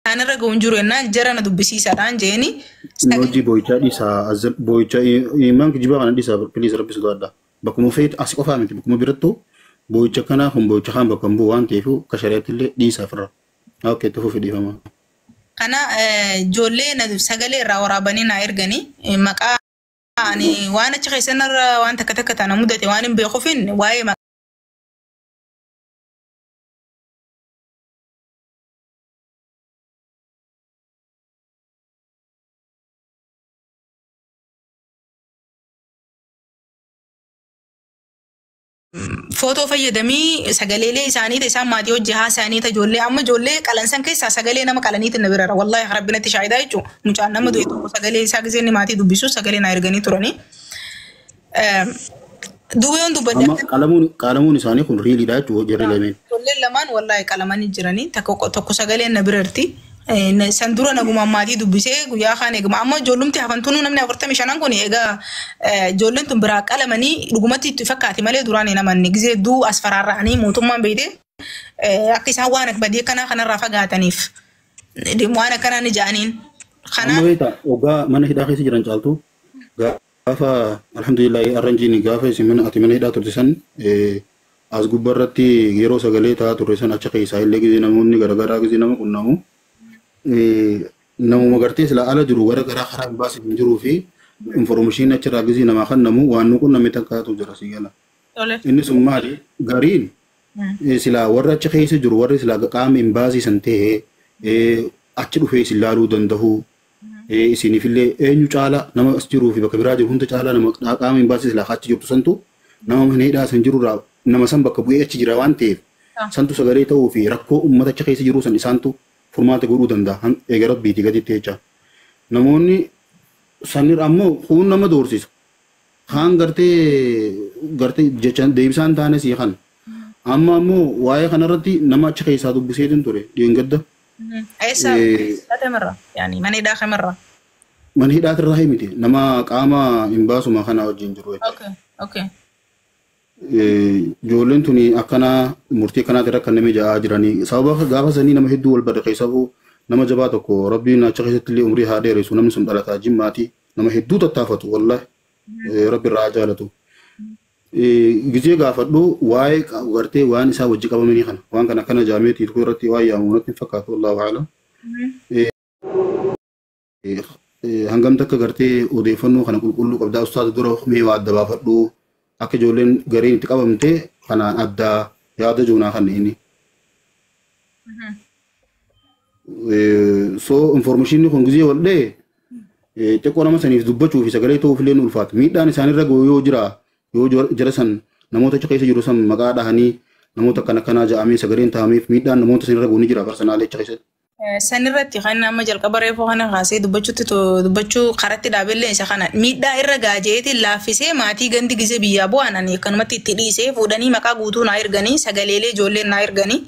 أنا رجعون جرونا جرنا دبسي سران جيني نوجي بويتشا ديسا أزل بويتشا إيمان كجيبا أنا ديسا بليز ربي سدودا بكم فيت أسيق فاهمتي بكم بيرتو بويتشا كنا هم بويتشا خام بكم بوان تيفو كشريات اللي ديسا فرا أوكي تفو في ديفما أنا جولي ندب سجلي راورابني نايرجني مكا يعني وأنا تشخي سنر وأنت كتكت أنا مدة وأنا بيخوفين واي فوتو فيدمي سجلي ساني تسام ما ديو جها ساني تجولي أما جولي كلام كيسا سجلي نما كلامي تنبرر والله ربنا تشاهده يجو مجان نما دويتو سجلي ساجزني ماتي دبيسو سجلي نايرجني تراني دويون أما كلامون ساني كون ريلي دا جو جري لمن جولي لمان والله كلامني جراني تكو سجلي نبررتي سندورا نقوم مادي دبيسه ويا خانة قم أما جولم تهفنتونو نمني أفرت مشانان كوني إيجا جولن تبراك على مني رقمتي تفكاتي ماله دوراني نمني جزء دو أسفرار راني موتوم ما بيده أكيس هوانك بدي كنا رافع قاتنيف دي موانا كنا نجانين خنا أما هيدا وجا من هيدا خيس جران جالتو غافا الحمد لله أرنجيني غافا سمن أتي من هيدا ترسن as gubbarratti yeroo sagalee taa turreessan acha keessaa illee gizee namoonni garaagaraa gizee nama qunnamu namuma gartee sila ala jiru gara garaa karaa hin baasif hin jiruu fi informeeshinii achirraa gizee namaa kan namu waan nu qunname takkaatu jira si gala. Inni sun maali gariin sila warra acha keessa jiru warri sila qaama hin baasisan ta'e achi dhufee isin laaluu danda'u isinifillee eenyu caala nama as jiruu fi bakka biraa jiru hunda caala nama qaama hin baasise sila achi jirtu santu nama maneedhaa san jirurraa nama san bakka bu'ee achi jira waan ta'eef santu sagalee ta'uu fi rakkoo uummata achi keessa jiru san isaantu furmaata godhuu danda'a eega rabbiiti gaditti jecha namoonni sanir ammoo kun nama doorsisa kaan gartee jecha deebisaan taane sii kan amma ammoo waa'ee kanarratti nama achi keessaa dubbiseetin ture dheengadda. Eessa tamirra yaani mana hidhaa kamirra. Mana hidhaatirraa himite nama qaama hin baasuma kana wajjin jiru. Okay. Ijoolleen tuni akkana murtii akkanaati irra kan namni ja'aa jiranii sababa gaafa sanii nama hedduu wal bada keessaa nama jabaa tokko rabbiin achi keessatti illee umrii haa dheeressu namni sun dhalataa jimmaati nama hedduu tattaafatu wallahi rabbi irraa jaalatu. Gizee gaafadhu waa'ee gartee waan isaa wajji qabamanii kana waan kana akkana jaameetii tokko irratti waan yaamu natti hin fakkaatu wallahu a'lam. Hangam takka gartee odeeffannoo kana qulqulluu qabdaa ustaaza dura mee waa adda baafadhu. Akka ijoolleen gariin itti qabamte kanaan addaa yaada joonaa kan inni. So informeeshinii kun gizee waldhee xiqqoo nama saniif dubbachuu fi sagalee ta'uuf illee ulfaata. Miidhaan isaanirra yoo jira yoo jara san namoota achi keessa jiru san maqaa dhahanii namoota kanaa ja'amee sagaleen ta'ameef miidhaan namoota sanirra ni jira parsanaalee achi keessatti. Sanirratti kan nama jalqaba reefoo kana kaasee dubbachuu karatti dhaabellee isa kana miidhaa irra gaajeeti laaffisee maatii gandi gisee biyyaa bu'aan akkanumatti itti dhiisee fuudhanii maqaa guutuu naa erganii sagaleelee ijoolleen naa erganii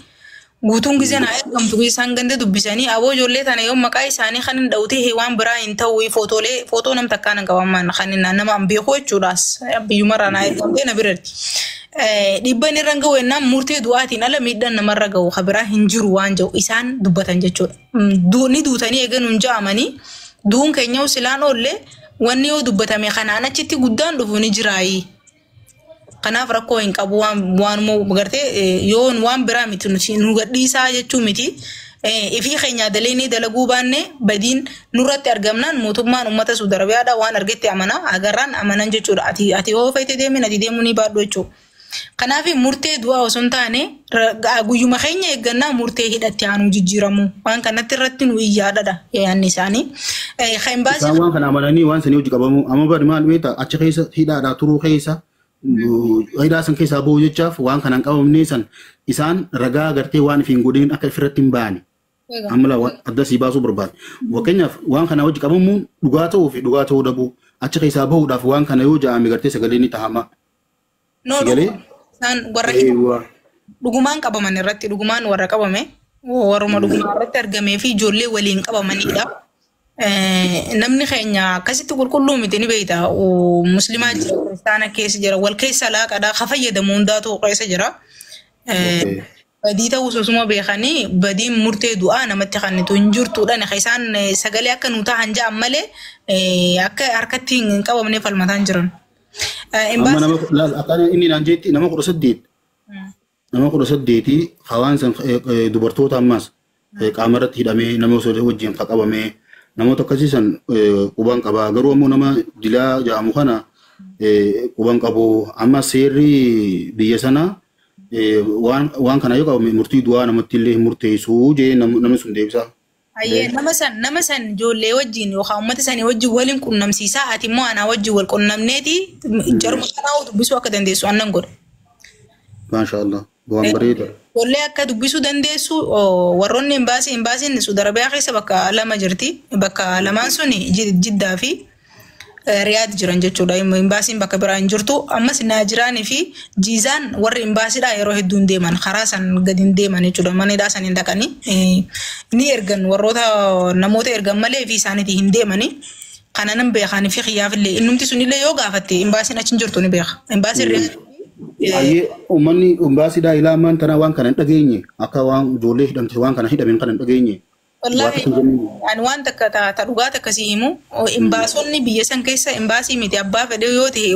guutuun gisee naa ergamtu isaan ganda dubbisanii aboo ijoollee tana yoo maqaa isaanii kan hin dhawtee waan biraa hin ta'u footoo nam takkaan hin qabaman kan nama an beekuu jechuudhaas biyyumarraa naa ergamtee na biratti. Dhibban irra gahu ennaan murtee du'aatiin ala miidhaan namarra gahu kabiraa hin jiru waan jiru isaan dubbatan jechuudha. Ni duutanii eegan hin ja'amanii duun keenya silaan oollee wanni yoo dubbatame kanaan achitti guddaan dhufu ni jiraayi. Kanaaf rakkoo hin qabu waan gartee yoo waan biraa miti nu gadhiisaa jechuu miti. Ifii keenya dalee dalaguu baanne badiin nurratti argamnaan mootummaan uummata Suudi Arabiyaadhaa waan argetti amanaa agarraan amanan jechuudha. Ati yoo fayyite deemin ati deemuu ni baadhu jechuudha. Kanaaf murtee du'aa osoo hin taane guyyuma keenya eeggannaa murtee hidhatti aanu jijjiiramu waan kanatti irratti nu iyyaadha yaanni isaanii. Waan kana amananii waan sanii hojii qabamu amma bari maal beektaa achi keessa hidhaadhaa turuu keessa hidhaa san keessaa bahuu jechaaf waan kanaan qabamnee san isaan ragaa gartee waan ifiin godhin akka ifirratti hin baane. Amma adda sii baasuu barbaade. Fakkeenyaaf waan kana hojii qabamuun dhugaa ta'uu fi dhugaa ta'uu dhabuu achi keessaa bahuudhaaf waan kana yoo ja'ame gartee sagalee ni tahama. Isaan warra dhugumaan qabaman irratti dhugumaan warra qabame warruma dhugumaan irratti argamee fi ijoollee waliin qabamanidha. Namni keenya akkasitti qulqulluu miti ni beekta. Muslimaa jira, kiristaana keessa jira, wal keessa laaqadha, ka fayyadamu hundaatu keessa jira. badii ta'uu osuma beekanii badiin murtee du'aa namatti kennitu hin jirtuudha. Isaan sagalee akka nu ta'an ja'an malee akka harkatti hin qabamne falmataan jiran. Amma nama inni naan jeetti nama 18 nama 18 hawaan san dubartoota ammas qaama irratti hidhamee nama osoo wajjin qabamee namoota akkasii san quban qaba. Garuu ammoo nama dilaa ja'amu kana quban qabu. Amma seerri biyya sanaa waan kana yoo qabu murtii du'aa namatti illee murteessu jee namni sun deebisa. Ayyee nama san ijoollee wajjin yookaan uummata sanii wajjin waliin qunnamsiisaa ati immoo anaa wajjin wal qunnamneeti jaruma kanaa dubbisuu akka dandeessu annan godha. Maashaallah waan bareeda. Ijoollee akka dubbisuu dandeessu warroonni imbaasiin Saudi Arabiyaa keessa bakka lama jirti. Bakka lamaan suni Jiddaa fi Riyaad jiran jechuudha. Imbaasiin bakka biraa hin jirtu. Ammas Naajiraanii fi Jiizaan warri imbaasiidha yeroo hedduun deeman karaa san gadi hin deeman jechuudha. Manidhaa san hin dhaqanii ni ergan warroota namoota ergan malee fi isaaniitii hin deemanii. Kana nan beekanii fi xiyyaafillee innumti sunillee yoo gaafatte imbaasiin achi hin jirtu ni beeka. Imbaasiin Riyaad. Ayyee uummanni imbaasiidhaa ilaa ammaan tana waan kana hin dhageenye akka waan ijoollee hidhamte waan kana hidhameen kana hin dhageenye. Wallahi ani waan takka ta dhugaa akkasii himu imbaasonni biyya san keessa imbaasii miti abbaa fedhe yoo ta'e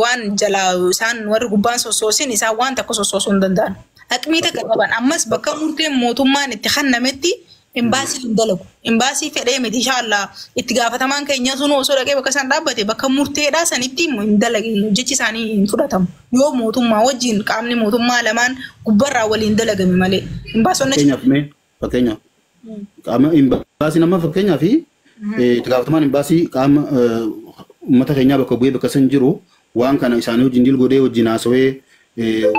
waan jalaa isaan warri gubbaan sossoosin isaan waan takka sossoosuu hin danda'an. Haqmii takka qaban ammas bakka murteen mootummaan itti kennametti imbaasii hin dalagu. Imbaasii fedhee miti inshaallah itti gaafatamaan keenya sun osoo dhaqee bakka isaan dhaabbate bakka murteedhaa sanitti hin dalage jechi isaanii hin fudhatamu. Yoo mootummaa wajjin qaamni mootummaa lamaan gubbarraa waliin dalagame malee imbaasonni fakkeenyaaf qaama imbaasii nama fakkeenyaa fi itti gaafatamaan imbaasii qaama uummata keenyaa bakka bu'ee bakka san jiru waan kana isaanii wajjin dil godhee wajjin haasawee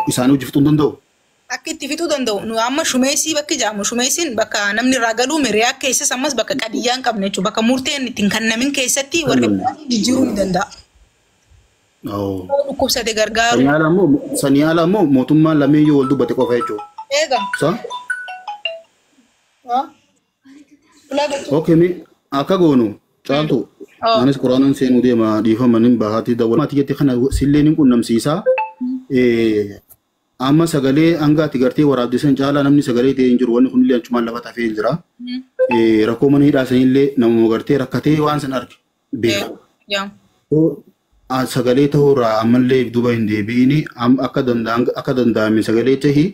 isaanii wajjin fixuu danda'u. Akka itti fixuu danda'u nu amma shumeessii bakki jaamu shumeessiin bakka namni irraa galuu miriyaa keessas ammas bakka qadiyyaa hin qabne jechuudha. Bakka murteen ittiin kennamin keessatti warri jijjiiruu ni danda'a. Dhukkubsate gargaaru. Sanii ala ammoo mootummaan lameen yoo wal dubbate qofa jechuudha. Eega. Okay, akka goonu caaltu anis quraanaan seenuu deema dhiifamanin bahaati dawwalmaati jettee kana silleen hin qunnamsiisaa. Amma sagalee hanga ati gartee waraabdisan caalaa namni sagalee ta'ee hin jiru wanni kunillee achumaan lafa tafee hin jira. Rakkoo mana hidhaasanillee namuma gartee rakkatee waan san arge beeka. Sagalee ta'uurraa ammallee duuba hin deebiini akka danda'ame sagalee ta'ii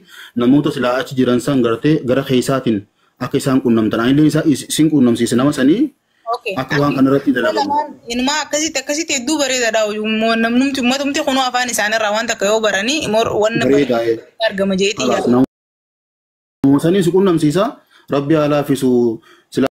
namoota silaa achi jiran san gartee gara keessaatiin akka isaan qunnamtan illee isin qunnamsiise nama sanii akka waan kanarratti dalagamu. Inuma akkasitti hedduu bareedaadha. Namnumti uummatumti kunuu afaan isaanirraa waan takka yoo baranii waan argama jeetii. Namoota sanii si qunnamsiisa rabbi haa laafisu.